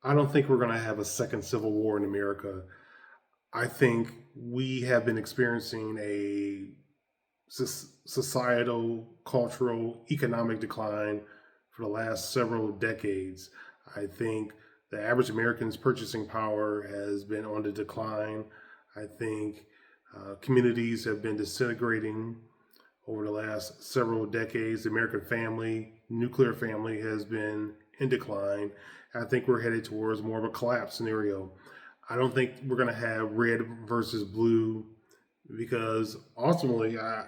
I don't think we're going to have a second civil war in America. I think we have been experiencing a societal, cultural, economic decline for the last several decades. I think the average American's purchasing power has been on the decline. I think communities have been disintegrating over the last several decades. The American family, nuclear family, has been in decline. I think we're headed towards more of a collapse scenario. I don't think we're going to have red versus blue because ultimately, I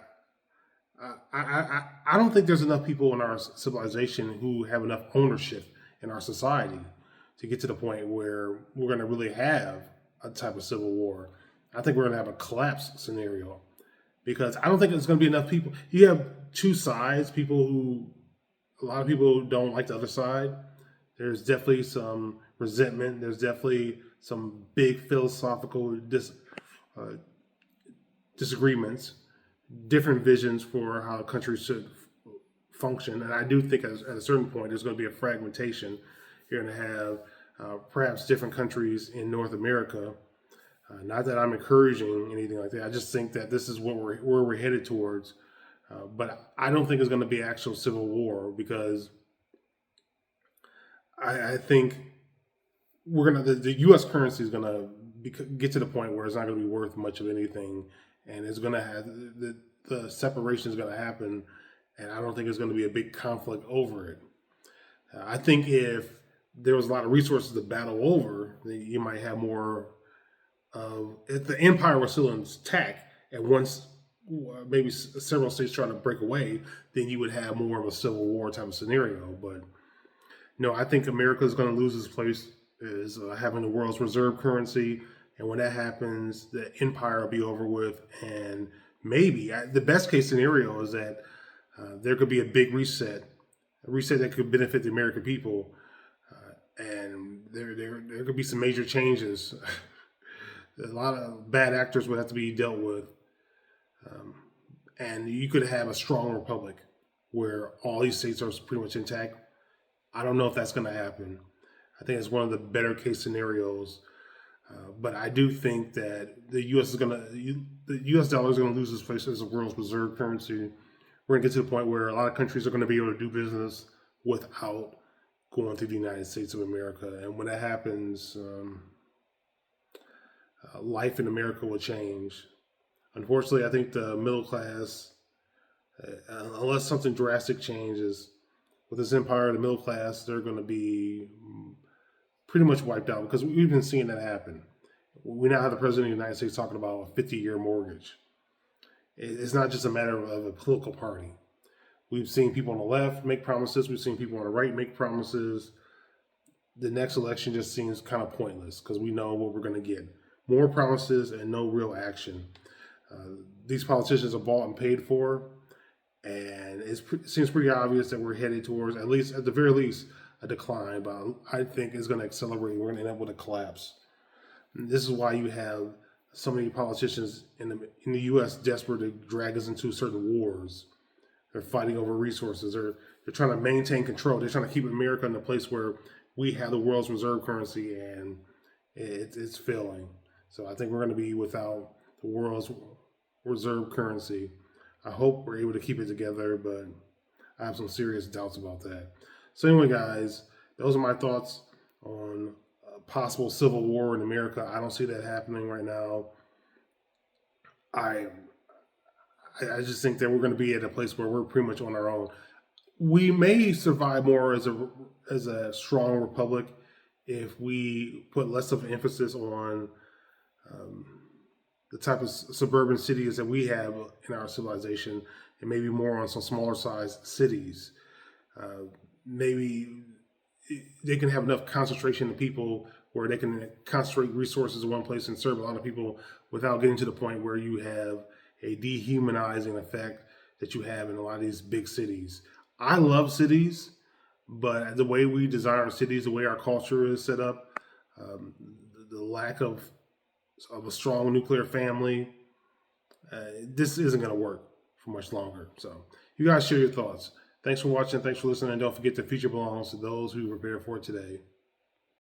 don't think there's enough people in our civilization who have enough ownership in our society to get to the point where we're going to really have a type of civil war. I think we're going to have a collapse scenario because I don't think there's going to be enough people. You have two sides, people who, a lot of people don't like the other side. There's definitely some resentment. There's definitely some big philosophical uh, disagreements, different visions for how countries should function. And I do think at a certain point there's going to be a fragmentation. You're going to have perhaps different countries in North America. Not that I'm encouraging anything like that. I just think that this is what where we're headed towards. But I don't think it's going to be actual civil war because I think we're gonna the U.S. currency is gonna get to the point where it's not gonna be worth much of anything, and it's gonna have the separation is gonna happen, and I don't think there's gonna be a big conflict over it. I think if there was a lot of resources to battle over, then you might have more of if the empire was still intact, and once maybe several states try to break away, then you would have more of a civil war type of scenario. But no, I think America is going to lose its place as having the world's reserve currency, and when that happens, the empire will be over with, and maybe the best case scenario is that there could be a reset that could benefit the American people, and there could be some major changes. A lot of bad actors would have to be dealt with, um, and you could have a strong republic where all these states are pretty much intact. I don't know if that's going to happen. I think it's one of the better case scenarios. But I do think that the U.S. dollar is going to lose its place as the world's reserve currency. We're going to get to the point where a lot of countries are going to be able to do business without going through the United States of America. And when that happens, life in America will change. Unfortunately, I think the middle class, unless something drastic changes with this empire, the middle class, they're going to be pretty much wiped out because we've been seeing that happen. We now have the president of the United States talking about a 50-year mortgage. It's not just a matter of a political party. We've seen people on the left make promises. We've seen people on the right make promises. The next election just seems kind of pointless because we know what we're going to get. More promises and no real action. These politicians are bought and paid for, and it seems pretty obvious that we're headed towards, at the very least, a decline. But I think it's going to accelerate. We're going to end up with a collapse. And this is why you have so many politicians in the U.S. desperate to drag us into certain wars. They're fighting over resources. They're trying to maintain control. They're trying to keep America in a place where we have the world's reserve currency, and it's failing. So I think we're going to be without the world's reserve currency. I hope we're able to keep it together, but I have some serious doubts about that. So anyway, guys, those are my thoughts on a possible civil war in America. I don't see that happening right now. I I just think that we're going to be at a place where we're pretty much on our own. We may survive more as a strong republic if we put less of an emphasis on um, the type of suburban cities that we have in our civilization, and maybe more on some smaller sized cities. Maybe they can have enough concentration of people where they can concentrate resources in one place and serve a lot of people without getting to the point where you have a dehumanizing effect that you have in a lot of these big cities. I love cities, but the way we design our cities, the way our culture is set up, um, the lack of a strong nuclear family, this isn't going to work for much longer. So, you guys share your thoughts. Thanks for watching. Thanks for listening. And don't forget the future belongs to those who prepare for it today.